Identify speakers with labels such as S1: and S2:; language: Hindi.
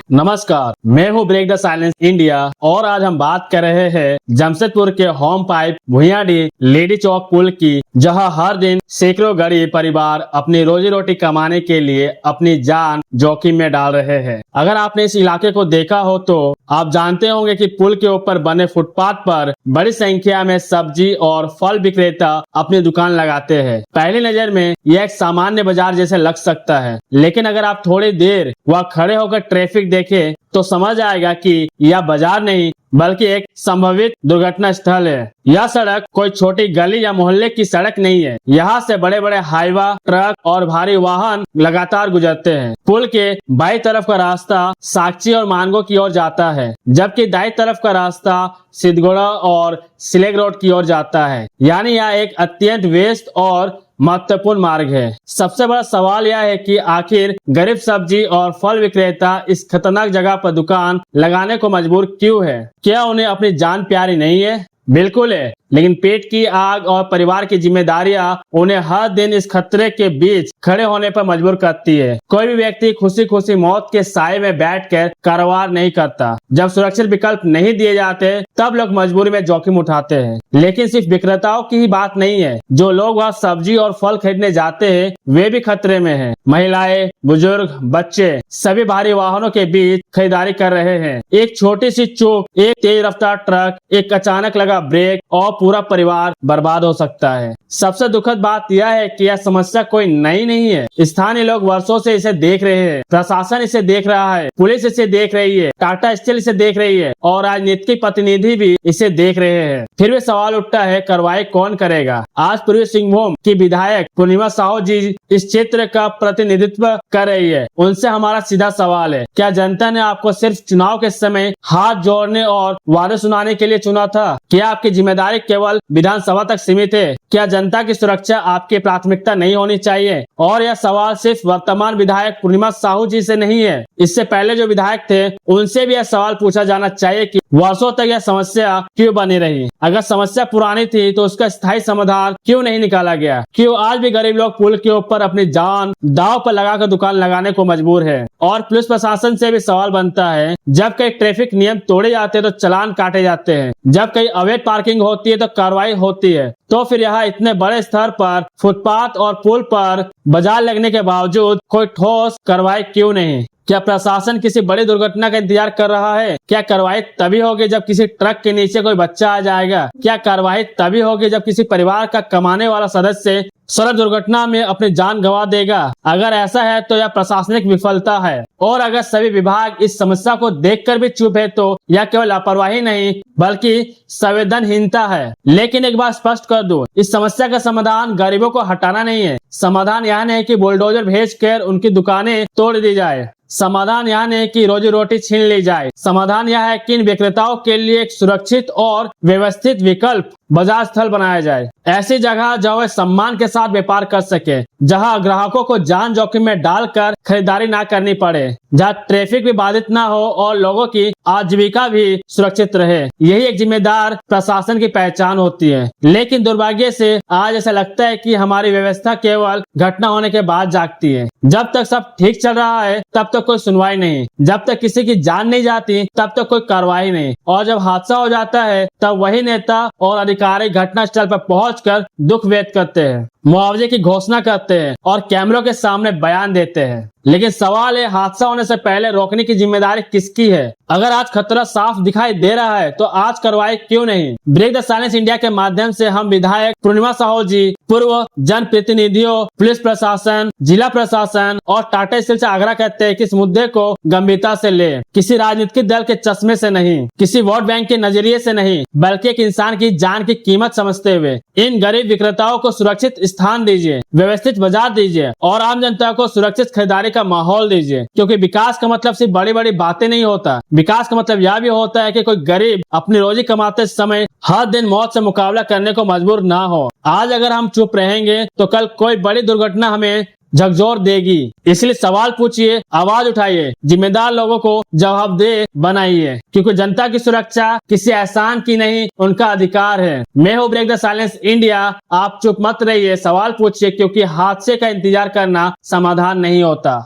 S1: नमस्कार, मैं हूँ ब्रेक द साइलेंस इंडिया और आज हम बात कर रहे हैं जमशेदपुर के होम पाइप भुइयाडीह लेडी चौक पुल की, जहां हर दिन सैकड़ों गरीब परिवार अपनी रोजी रोटी कमाने के लिए अपनी जान जोखिम में डाल रहे हैं। अगर आपने इस इलाके को देखा हो तो आप जानते होंगे कि पुल के ऊपर बने फुटपाथ पर बड़ी संख्या में सब्जी और फल विक्रेता अपनी दुकान लगाते हैं। पहली नजर में यह एक सामान्य बाजार जैसे लग सकता है, लेकिन अगर आप थोड़ी देर वहाँ खड़े होकर ट्रैफिक देखें तो समझ आएगा कि यह बाजार नहीं बल्कि एक संभावित दुर्घटना स्थल है। यह सड़क कोई छोटी गली या मोहल्ले की सड़क नहीं है। यहाँ से बड़े बड़े हाईवा, ट्रक और भारी वाहन लगातार गुजरते हैं। पुल के बाईं तरफ का रास्ता साकची और मानगो की ओर जाता है, जबकि दाईं तरफ का रास्ता सिद्धगोड़ा और सिलेग रोड की ओर जाता है। यानी यह एक अत्यंत व्यस्त और महत्वपूर्ण मार्ग है। सबसे बड़ा सवाल यह है कि आखिर गरीब सब्जी और फल विक्रेता इस खतरनाक जगह पर दुकान लगाने को मजबूर क्यों है? क्या उन्हें अपनी जान प्यारी नहीं है? बिल्कुल है, लेकिन पेट की आग और परिवार की जिम्मेदारियां उन्हें हर दिन इस खतरे के बीच खड़े होने पर मजबूर करती है। कोई भी व्यक्ति खुशी खुशी मौत के साए में बैठकर कारोबार नहीं करता। जब सुरक्षित विकल्प नहीं दिए जाते तब लोग मजबूरी में जोखिम उठाते हैं। लेकिन सिर्फ विक्रेताओं की ही बात नहीं है, जो लोग वहाँ सब्जी और फल खरीदने जाते हैं वे भी खतरे में हैं। महिलाएं, बुजुर्ग, बच्चे सभी भारी वाहनों के बीच खरीदारी कर रहे हैं। एक छोटी सी चूक, एक तेज रफ्तार ट्रक, एक अचानक लगा ब्रेक और पूरा परिवार बर्बाद हो सकता है। सबसे दुखद बात यह है कि यह समस्या कोई नई नहीं है। स्थानीय लोग वर्षों से इसे देख रहे हैं, प्रशासन इसे देख रहा है, पुलिस इसे देख रही है, टाटा स्टील इसे देख रही है और राजनीतिक प्रतिनिधि भी इसे देख रहे हैं। फिर भी सवाल उठता है, कार्रवाई कौन करेगा? आज पूर्वी सिंहभूम की विधायक पूर्णिमा साहू जी इस क्षेत्र का प्रतिनिधित्व कर रही है। उनसे हमारा सीधा सवाल है, क्या जनता ने आपको सिर्फ चुनाव के समय हाथ जोड़ने और वादे सुनाने के लिए चुना था? क्या आपकी जिम्मेदारी केवल विधानसभा तक सीमित है? क्या जनता की सुरक्षा आपकी प्राथमिकता नहीं होनी चाहिए? और यह सवाल सिर्फ वर्तमान विधायक पूर्णिमा साहू जी से नहीं है, इससे पहले जो विधायक थे उनसे भी यह सवाल पूछा जाना चाहिए कि वर्षों तक यह समस्या क्यों बनी रही? अगर समस्या पुरानी थी तो उसका स्थायी समाधान क्यों नहीं निकाला गया? क्यों आज भी गरीब लोग पुल के ऊपर अपनी जान दांव पर लगाकर दुकान लगाने को मजबूर है? और पुलिस प्रशासन से भी सवाल बनता है, जब कई ट्रैफिक नियम तोड़े जाते हैं तो चालान काटे जाते हैं, जब कई अवैध पार्किंग होती है तो कार्रवाई होती है, तो फिर यहाँ इतने बड़े स्तर पर फुटपाथ और पुल पर बाजार लगने के बावजूद कोई ठोस कार्रवाई क्यों नहीं? क्या प्रशासन किसी बड़ी दुर्घटना का इंतजार कर रहा है? क्या कार्रवाई तभी होगी जब किसी ट्रक के नीचे कोई बच्चा आ जाएगा? क्या कार्रवाई तभी होगी जब किसी परिवार का कमाने वाला सदस्य सड़क दुर्घटना में अपनी जान गंवा देगा? अगर ऐसा है तो यह प्रशासनिक विफलता है, और अगर सभी विभाग इस समस्या को देखकर भी चुप है तो यह केवल लापरवाही नहीं बल्कि संवेदनहीनता है। लेकिन एक बात स्पष्ट कर दूं, इस समस्या का समाधान गरीबों को हटाना नहीं है। समाधान यह नहीं कि बुलडोजर भेजकर उनकी दुकानें तोड़ दी जाए। समाधान यह नहीं कि रोजी रोटी छीन ली जाए। समाधान यह है कि इन विक्रेताओं के लिए एक सुरक्षित और व्यवस्थित विकल्प बाजार स्थल बनाया जाए। ऐसी जगह जहां वे सम्मान के साथ व्यापार कर सके, जहां ग्राहकों को जान जोखिम में डालकर खरीदारी ना करनी पड़े, जहां ट्रैफिक भी बाधित ना हो और लोगों की आजीविका भी सुरक्षित रहे। यही एक जिम्मेदार प्रशासन की पहचान होती है। लेकिन दुर्भाग्य से आज ऐसा लगता है कि हमारी व्यवस्था केवल घटना होने के बाद जागती है। जब तक सब ठीक चल रहा है तब तक कोई सुनवाई नहीं, जब तक किसी की जान नहीं जाती तब तक कोई कार्रवाई नहीं, और जब हादसा हो जाता है तब वही नेता और अधिकारी घटना स्थल पर पहुंचकर दुख व्यक्त करते हैं, मुआवजे की घोषणा करते हैं और कैमरों के सामने बयान देते हैं। लेकिन सवाल है, हादसा होने से पहले रोकने की जिम्मेदारी किसकी है? अगर आज खतरा साफ दिखाई दे रहा है तो आज कार्रवाई क्यों नहीं? ब्रेक द साइलेंस इंडिया के माध्यम से हम विधायक पूर्णिमा साहू जी, पूर्व जनप्रतिनिधियों, पुलिस प्रशासन, जिला प्रशासन और टाटा स्टील से आग्रह करते हैं कि इस मुद्दे को गंभीरता से ले। किसी राजनीतिक दल के चश्मे से नहीं, किसी वोट बैंक के नजरिए से नहीं, बल्कि एक इंसान की जान की कीमत समझते हुए इन गरीब विक्रेताओं को सुरक्षित स्थान दीजिए, व्यवस्थित बाजार दीजिए और आम जनता को सुरक्षित खरीदारी का माहौल दीजिए। क्योंकि विकास का मतलब सिर्फ बड़ी बड़ी बातें नहीं होता। विकास का मतलब यह भी होता है कि कोई गरीब अपनी रोजी कमाते समय हर दिन मौत से मुकाबला करने को मजबूर ना हो। आज अगर हम चुप रहेंगे तो कल कोई बड़ी दुर्घटना हमें झकझोर देगी। इसलिए सवाल पूछिए, आवाज उठाइए, जिम्मेदार लोगों को जवाबदेह बनाइए, क्योंकि जनता की सुरक्षा किसी एहसान की नहीं, उनका अधिकार है। मैं हूँ ब्रेक द साइलेंस इंडिया। आप चुप मत रहिए, सवाल पूछिए, क्योंकि हादसे का इंतजार करना समाधान नहीं होता।